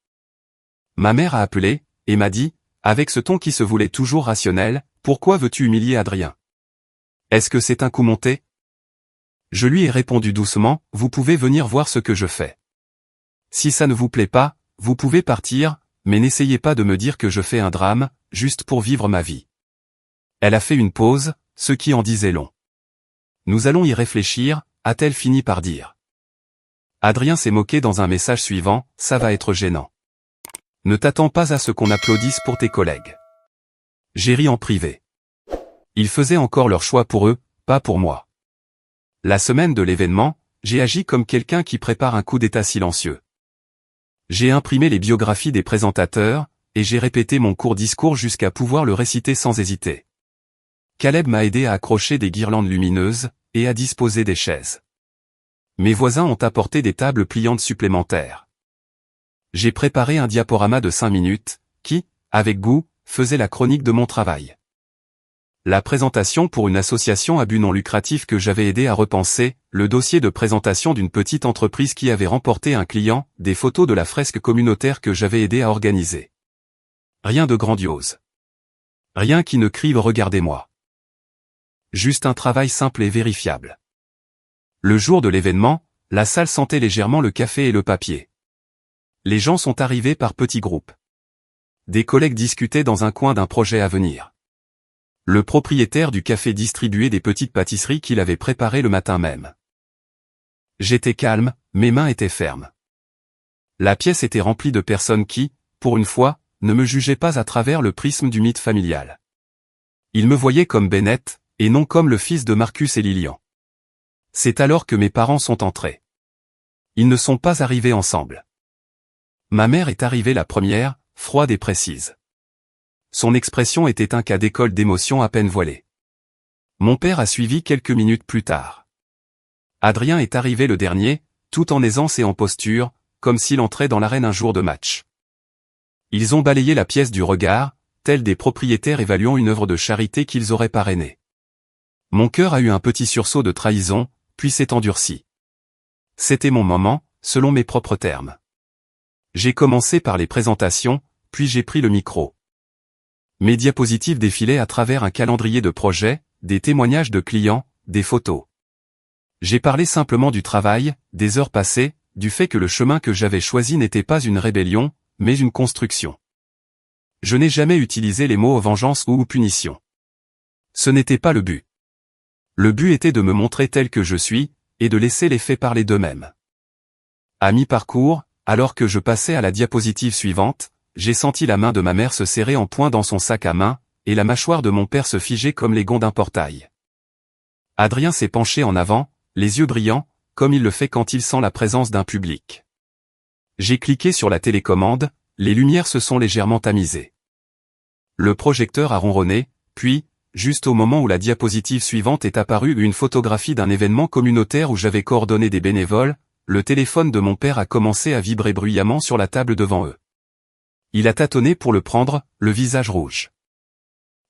Ma mère a appelé, et m'a dit, avec ce ton qui se voulait toujours rationnel, « Pourquoi veux-tu humilier Adrien ? Est-ce que c'est un coup monté ?» Je lui ai répondu doucement, « Vous pouvez venir voir ce que je fais. Si ça ne vous plaît pas, vous pouvez partir, mais n'essayez pas de me dire que je fais un drame, juste pour vivre ma vie. » Elle a fait une pause, ce qui en disait long. Nous allons y réfléchir, a-t-elle fini par dire. Adrien s'est moqué dans un message suivant, ça va être gênant. Ne t'attends pas à ce qu'on applaudisse pour tes collègues. J'ai ri en privé. Ils faisaient encore leur choix pour eux, pas pour moi. La semaine de l'événement, j'ai agi comme quelqu'un qui prépare un coup d'état silencieux. J'ai imprimé les biographies des présentateurs, et j'ai répété mon court discours jusqu'à pouvoir le réciter sans hésiter. Caleb m'a aidé à accrocher des guirlandes lumineuses, et à disposer des chaises. Mes voisins ont apporté des tables pliantes supplémentaires. J'ai préparé un diaporama de 5 minutes, qui, avec goût, faisait la chronique de mon travail. La présentation pour une association à but non lucratif que j'avais aidé à repenser, le dossier de présentation d'une petite entreprise qui avait remporté un client, des photos de la fresque communautaire que j'avais aidé à organiser. Rien de grandiose. Rien qui ne crie « Regardez-moi ». Juste un travail simple et vérifiable. Le jour de l'événement, la salle sentait légèrement le café et le papier. Les gens sont arrivés par petits groupes. Des collègues discutaient dans un coin d'un projet à venir. Le propriétaire du café distribuait des petites pâtisseries qu'il avait préparées le matin même. J'étais calme, mes mains étaient fermes. La pièce était remplie de personnes qui, pour une fois, ne me jugeaient pas à travers le prisme du mythe familial. Ils me voyaient comme Bennett, et non comme le fils de Marcus et Lilian. C'est alors que mes parents sont entrés. Ils ne sont pas arrivés ensemble. Ma mère est arrivée la première, froide et précise. Son expression était un cas d'école d'émotion à peine voilée. Mon père a suivi quelques minutes plus tard. Adrien est arrivé le dernier, tout en aisance et en posture, comme s'il entrait dans l'arène un jour de match. Ils ont balayé la pièce du regard, tels des propriétaires évaluant une œuvre de charité qu'ils auraient parrainée. Mon cœur a eu un petit sursaut de trahison, puis s'est endurci. C'était mon moment, selon mes propres termes. J'ai commencé par les présentations, puis j'ai pris le micro. Mes diapositives défilaient à travers un calendrier de projets, des témoignages de clients, des photos. J'ai parlé simplement du travail, des heures passées, du fait que le chemin que j'avais choisi n'était pas une rébellion, mais une construction. Je n'ai jamais utilisé les mots vengeance ou punition. Ce n'était pas le but. Le but était de me montrer tel que je suis, et de laisser les faits parler d'eux-mêmes. À mi-parcours, alors que je passais à la diapositive suivante, j'ai senti la main de ma mère se serrer en poing dans son sac à main, et la mâchoire de mon père se figer comme les gonds d'un portail. Adrien s'est penché en avant, les yeux brillants, comme il le fait quand il sent la présence d'un public. J'ai cliqué sur la télécommande, les lumières se sont légèrement tamisées. Le projecteur a ronronné, puis, juste au moment où la diapositive suivante est apparue, une photographie d'un événement communautaire où j'avais coordonné des bénévoles, le téléphone de mon père a commencé à vibrer bruyamment sur la table devant eux. Il a tâtonné pour le prendre, le visage rouge.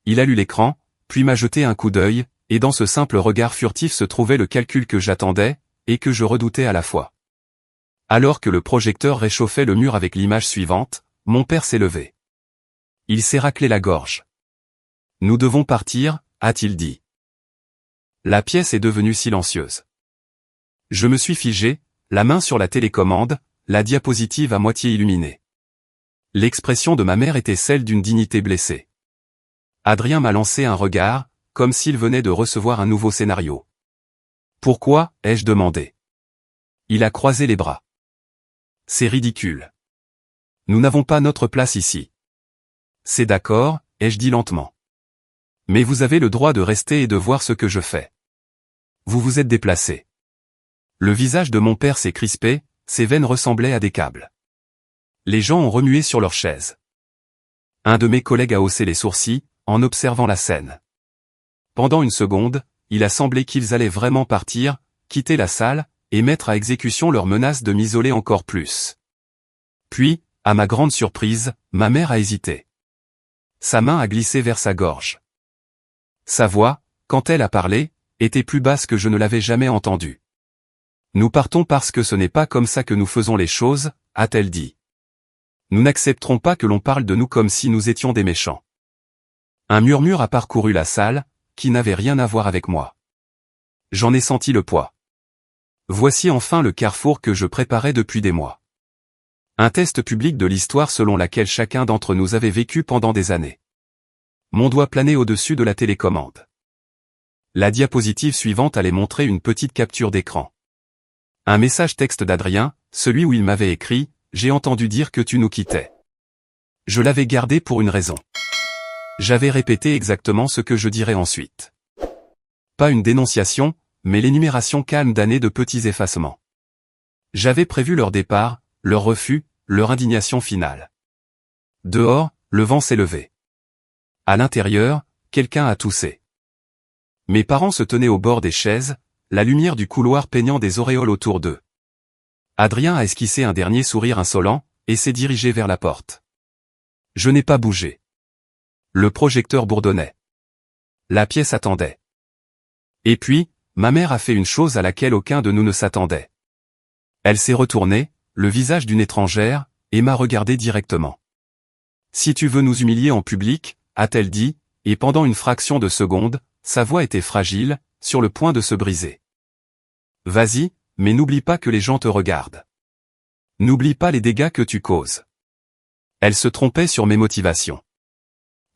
Il a lu l'écran, puis m'a jeté un coup d'œil, et dans ce simple regard furtif se trouvait le calcul que j'attendais, et que je redoutais à la fois. Alors que le projecteur réchauffait le mur avec l'image suivante, mon père s'est levé. Il s'est raclé la gorge. « Nous devons partir », a-t-il dit. La pièce est devenue silencieuse. Je me suis figé, la main sur la télécommande, la diapositive à moitié illuminée. L'expression de ma mère était celle d'une dignité blessée. Adrien m'a lancé un regard, comme s'il venait de recevoir un nouveau scénario. « Pourquoi ?» ai-je demandé. Il a croisé les bras. « C'est ridicule. Nous n'avons pas notre place ici. »« C'est d'accord », ai-je dit lentement. « Mais vous avez le droit de rester et de voir ce que je fais. Vous vous êtes déplacé. » Le visage de mon père s'est crispé, ses veines ressemblaient à des câbles. Les gens ont remué sur leurs chaises. Un de mes collègues a haussé les sourcils, en observant la scène. Pendant une seconde, il a semblé qu'ils allaient vraiment partir, quitter la salle, et mettre à exécution leur menace de m'isoler encore plus. Puis, à ma grande surprise, ma mère a hésité. Sa main a glissé vers sa gorge. Sa voix, quand elle a parlé, était plus basse que je ne l'avais jamais entendue. « Nous partons parce que ce n'est pas comme ça que nous faisons les choses », a-t-elle dit. « Nous n'accepterons pas que l'on parle de nous comme si nous étions des méchants. » Un murmure a parcouru la salle, qui n'avait rien à voir avec moi. J'en ai senti le poids. Voici enfin le carrefour que je préparais depuis des mois. Un test public de l'histoire selon laquelle chacun d'entre nous avait vécu pendant des années. Mon doigt planait au-dessus de la télécommande. La diapositive suivante allait montrer une petite capture d'écran. Un message texte d'Adrien, celui où il m'avait écrit « J'ai entendu dire que tu nous quittais ». Je l'avais gardé pour une raison. J'avais répété exactement ce que je dirais ensuite. Pas une dénonciation, mais l'énumération calme d'années de petits effacements. J'avais prévu leur départ, leur refus, leur indignation finale. Dehors, le vent s'est levé. À l'intérieur, quelqu'un a toussé. Mes parents se tenaient au bord des chaises, la lumière du couloir peignant des auréoles autour d'eux. Adrien a esquissé un dernier sourire insolent, et s'est dirigé vers la porte. Je n'ai pas bougé. Le projecteur bourdonnait. La pièce attendait. Et puis, ma mère a fait une chose à laquelle aucun de nous ne s'attendait. Elle s'est retournée, le visage d'une étrangère, et m'a regardé directement. « Si tu veux nous humilier en public, » a-t-elle dit, et pendant une fraction de seconde, sa voix était fragile, sur le point de se briser. « Vas-y, mais n'oublie pas que les gens te regardent. N'oublie pas les dégâts que tu causes. » Elle se trompait sur mes motivations.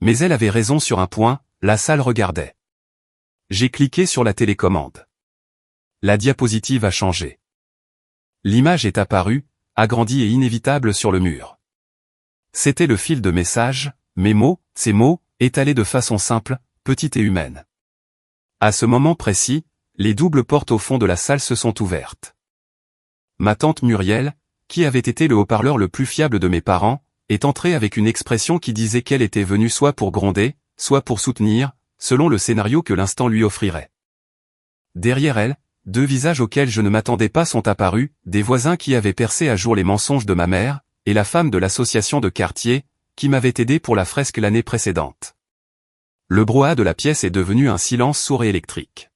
Mais elle avait raison sur un point, la salle regardait. J'ai cliqué sur la télécommande. La diapositive a changé. L'image est apparue, agrandie et inévitable sur le mur. C'était le fil de message, mes mots, ces mots, étalés de façon simple, petite et humaine. À ce moment précis, les doubles portes au fond de la salle se sont ouvertes. Ma tante Muriel, qui avait été le haut-parleur le plus fiable de mes parents, est entrée avec une expression qui disait qu'elle était venue soit pour gronder, soit pour soutenir, selon le scénario que l'instant lui offrirait. Derrière elle, deux visages auxquels je ne m'attendais pas sont apparus, des voisins qui avaient percé à jour les mensonges de ma mère, et la femme de l'association de quartier, qui m'avait aidé pour la fresque l'année précédente. Le brouhaha de la pièce est devenu un silence sourd et électrique.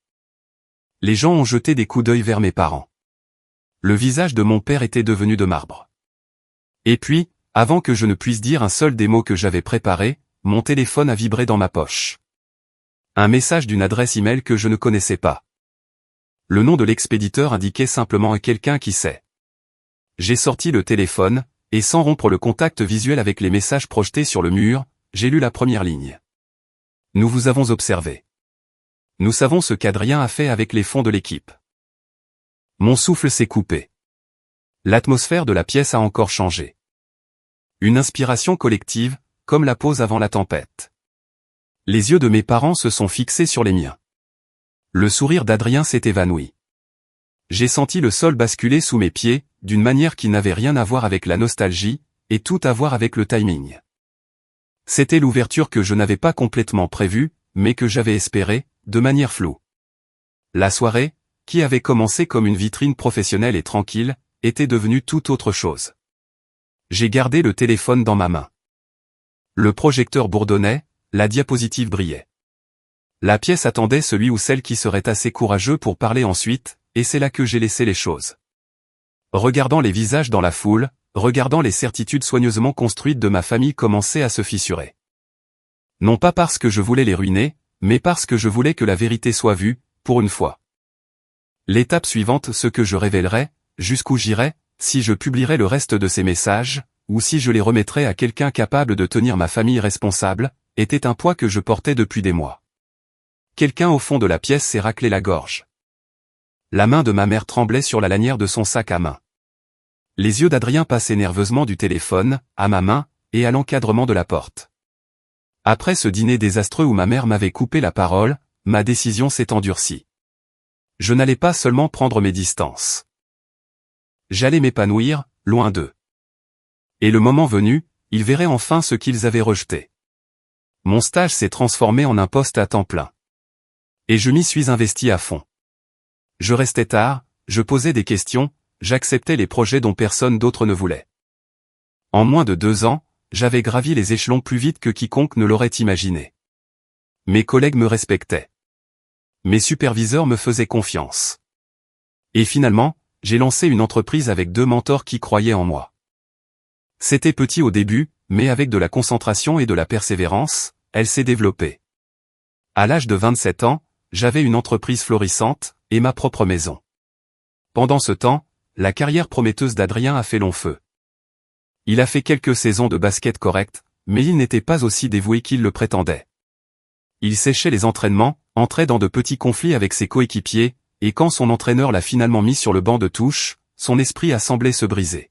Les gens ont jeté des coups d'œil vers mes parents. Le visage de mon père était devenu de marbre. Et puis, avant que je ne puisse dire un seul des mots que j'avais préparés, mon téléphone a vibré dans ma poche. Un message d'une adresse email que je ne connaissais pas. Le nom de l'expéditeur indiquait simplement à quelqu'un qui sait. J'ai sorti le téléphone, et sans rompre le contact visuel avec les messages projetés sur le mur, j'ai lu la première ligne. Nous vous avons observé. Nous savons ce qu'Adrien a fait avec les fonds de l'équipe. Mon souffle s'est coupé. L'atmosphère de la pièce a encore changé. Une inspiration collective, comme la pause avant la tempête. Les yeux de mes parents se sont fixés sur les miens. Le sourire d'Adrien s'est évanoui. J'ai senti le sol basculer sous mes pieds, d'une manière qui n'avait rien à voir avec la nostalgie, et tout à voir avec le timing. C'était l'ouverture que je n'avais pas complètement prévue, mais que j'avais espérée, de manière floue. La soirée, qui avait commencé comme une vitrine professionnelle et tranquille, était devenue tout autre chose. J'ai gardé le téléphone dans ma main. Le projecteur bourdonnait, la diapositive brillait. La pièce attendait celui ou celle qui serait assez courageux pour parler ensuite, et c'est là que j'ai laissé les choses. Regardant les visages dans la foule, regardant les certitudes soigneusement construites de ma famille commencer à se fissurer. Non pas parce que je voulais les ruiner, mais parce que je voulais que la vérité soit vue, pour une fois. L'étape suivante, ce que je révélerais, jusqu'où j'irais, si je publierais le reste de ces messages, ou si je les remettrais à quelqu'un capable de tenir ma famille responsable, était un poids que je portais depuis des mois. Quelqu'un au fond de la pièce s'est raclé la gorge. La main de ma mère tremblait sur la lanière de son sac à main. Les yeux d'Adrien passaient nerveusement du téléphone, à ma main, et à l'encadrement de la porte. Après ce dîner désastreux où ma mère m'avait coupé la parole, ma décision s'est endurcie. Je n'allais pas seulement prendre mes distances. J'allais m'épanouir, loin d'eux. Et le moment venu, ils verraient enfin ce qu'ils avaient rejeté. Mon stage s'est transformé en un poste à temps plein. Et je m'y suis investi à fond. Je restais tard, je posais des questions, j'acceptais les projets dont personne d'autre ne voulait. En moins de 2 ans, j'avais gravi les échelons plus vite que quiconque ne l'aurait imaginé. Mes collègues me respectaient. Mes superviseurs me faisaient confiance. Et finalement, j'ai lancé une entreprise avec 2 mentors qui croyaient en moi. C'était petit au début, mais avec de la concentration et de la persévérance, elle s'est développée. À l'âge de 27 ans, j'avais une entreprise florissante, et ma propre maison. Pendant ce temps, la carrière prometteuse d'Adrien a fait long feu. Il a fait quelques saisons de basket correctes, mais il n'était pas aussi dévoué qu'il le prétendait. Il séchait les entraînements, entrait dans de petits conflits avec ses coéquipiers, et quand son entraîneur l'a finalement mis sur le banc de touche, son esprit a semblé se briser.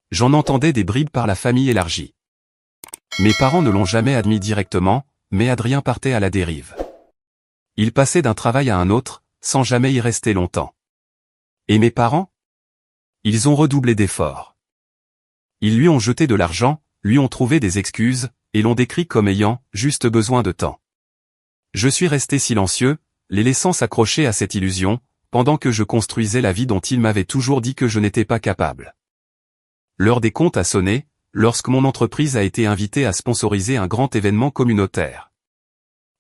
J'en entendais des bribes par la famille élargie. Mes parents ne l'ont jamais admis directement, mais Adrien partait à la dérive. Il passait d'un travail à un autre, sans jamais y rester longtemps. Et mes parents? Ils ont redoublé d'efforts. Ils lui ont jeté de l'argent, lui ont trouvé des excuses, et l'ont décrit comme ayant juste besoin de temps. Je suis resté silencieux, les laissant s'accrocher à cette illusion, pendant que je construisais la vie dont il m'avait toujours dit que je n'étais pas capable. L'heure des comptes a sonné, lorsque mon entreprise a été invitée à sponsoriser un grand événement communautaire.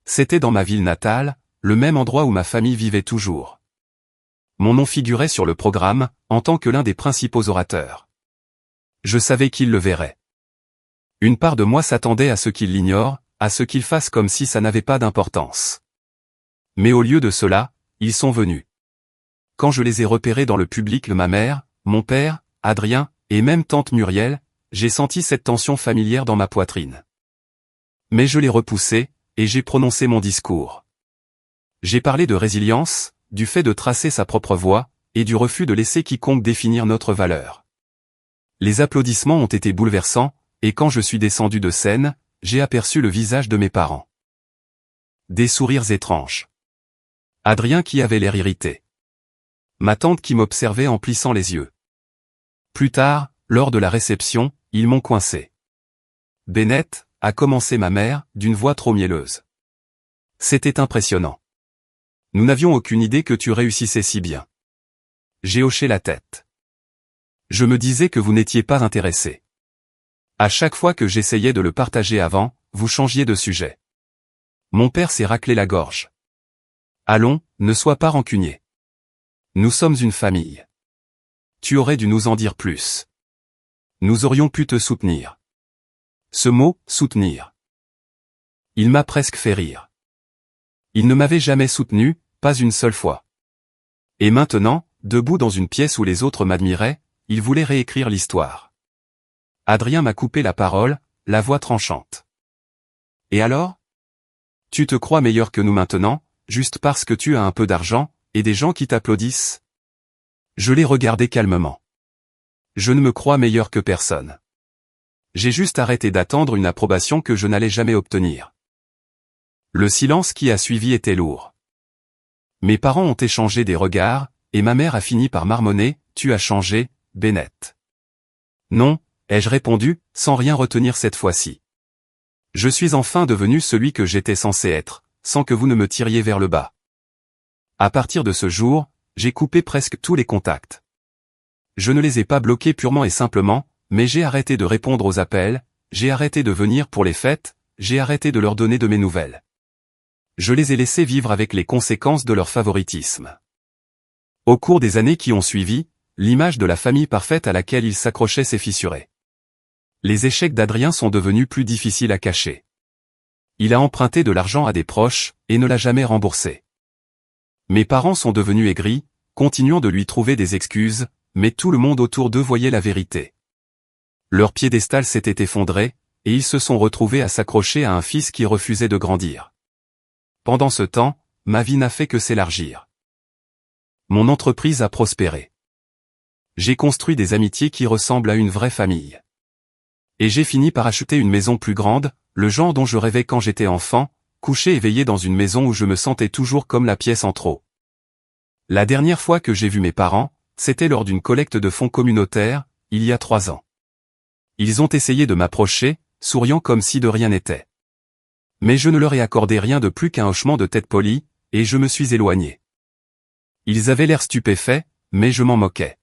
C'était dans ma ville natale, le même endroit où ma famille vivait toujours. Mon nom figurait sur le programme, en tant que l'un des principaux orateurs. Je savais qu'il le verrait. Une part de moi s'attendait à ce qu'il l'ignore, à ce qu'il fasse comme si ça n'avait pas d'importance. Mais au lieu de cela, ils sont venus. Quand je les ai repérés dans le public, ma mère, mon père, Adrien, et même tante Muriel, j'ai senti cette tension familière dans ma poitrine. Mais je l'ai repoussé, et j'ai prononcé mon discours. J'ai parlé de résilience, du fait de tracer sa propre voie, et du refus de laisser quiconque définir notre valeur. Les applaudissements ont été bouleversants, et quand je suis descendu de scène, j'ai aperçu le visage de mes parents. Des sourires étranges. Adrien qui avait l'air irrité. Ma tante qui m'observait en plissant les yeux. Plus tard, lors de la réception, ils m'ont coincé. Bennett, a commencé ma mère, d'une voix trop mielleuse. C'était impressionnant. Nous n'avions aucune idée que tu réussissais si bien. J'ai hoché la tête. Je me disais que vous n'étiez pas intéressé. À chaque fois que j'essayais de le partager avant, vous changiez de sujet. Mon père s'est raclé la gorge. Allons, ne sois pas rancunier. Nous sommes une famille. Tu aurais dû nous en dire plus. Nous aurions pu te soutenir. Ce mot, soutenir. Il m'a presque fait rire. Il ne m'avait jamais soutenu, pas une seule fois. Et maintenant, debout dans une pièce où les autres m'admiraient, il voulait réécrire l'histoire. Adrien m'a coupé la parole, la voix tranchante. Et alors? Tu te crois meilleur que nous maintenant, juste parce que tu as un peu d'argent, et des gens qui t'applaudissent? Je l'ai regardé calmement. Je ne me crois meilleur que personne. J'ai juste arrêté d'attendre une approbation que je n'allais jamais obtenir. Le silence qui a suivi était lourd. Mes parents ont échangé des regards, et ma mère a fini par marmonner, « Tu as changé, Bennett. » Non, ai-je répondu, sans rien retenir cette fois-ci. Je suis enfin devenu celui que j'étais censé être, sans que vous ne me tiriez vers le bas. À partir de ce jour, j'ai coupé presque tous les contacts. Je ne les ai pas bloqués purement et simplement, mais j'ai arrêté de répondre aux appels, j'ai arrêté de venir pour les fêtes, j'ai arrêté de leur donner de mes nouvelles. Je les ai laissés vivre avec les conséquences de leur favoritisme. Au cours des années qui ont suivi, l'image de la famille parfaite à laquelle ils s'accrochaient s'est fissurée. Les échecs d'Adrien sont devenus plus difficiles à cacher. Il a emprunté de l'argent à des proches, et ne l'a jamais remboursé. Mes parents sont devenus aigris, continuant de lui trouver des excuses, mais tout le monde autour d'eux voyait la vérité. Leur piédestal s'était effondré, et ils se sont retrouvés à s'accrocher à un fils qui refusait de grandir. Pendant ce temps, ma vie n'a fait que s'élargir. Mon entreprise a prospéré. J'ai construit des amitiés qui ressemblent à une vraie famille. Et j'ai fini par acheter une maison plus grande, le genre dont je rêvais quand j'étais enfant, couché éveillé dans une maison où je me sentais toujours comme la pièce en trop. La dernière fois que j'ai vu mes parents, c'était lors d'une collecte de fonds communautaires, il y a 3 ans. Ils ont essayé de m'approcher, souriant comme si de rien n'était. Mais je ne leur ai accordé rien de plus qu'un hochement de tête poli, et je me suis éloigné. Ils avaient l'air stupéfaits, mais je m'en moquais.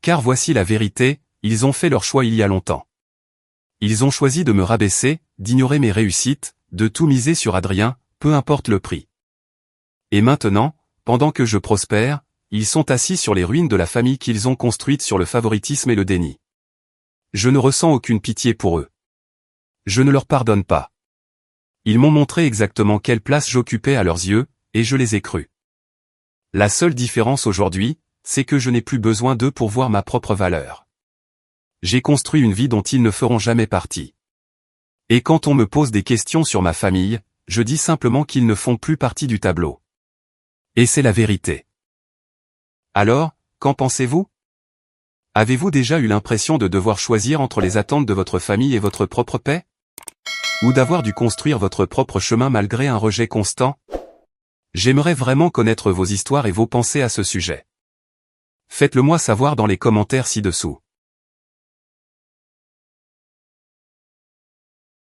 Car voici la vérité, ils ont fait leur choix il y a longtemps. Ils ont choisi de me rabaisser, d'ignorer mes réussites, de tout miser sur Adrien, peu importe le prix. Et maintenant, pendant que je prospère, ils sont assis sur les ruines de la famille qu'ils ont construite sur le favoritisme et le déni. Je ne ressens aucune pitié pour eux. Je ne leur pardonne pas. Ils m'ont montré exactement quelle place j'occupais à leurs yeux, et je les ai crus. La seule différence aujourd'hui, c'est que je n'ai plus besoin d'eux pour voir ma propre valeur. J'ai construit une vie dont ils ne feront jamais partie. Et quand on me pose des questions sur ma famille, je dis simplement qu'ils ne font plus partie du tableau. Et c'est la vérité. Alors, qu'en pensez-vous? Avez-vous déjà eu l'impression de devoir choisir entre les attentes de votre famille et votre propre paix? Ou d'avoir dû construire votre propre chemin malgré un rejet constant? J'aimerais vraiment connaître vos histoires et vos pensées à ce sujet. Faites-le moi savoir dans les commentaires ci-dessous.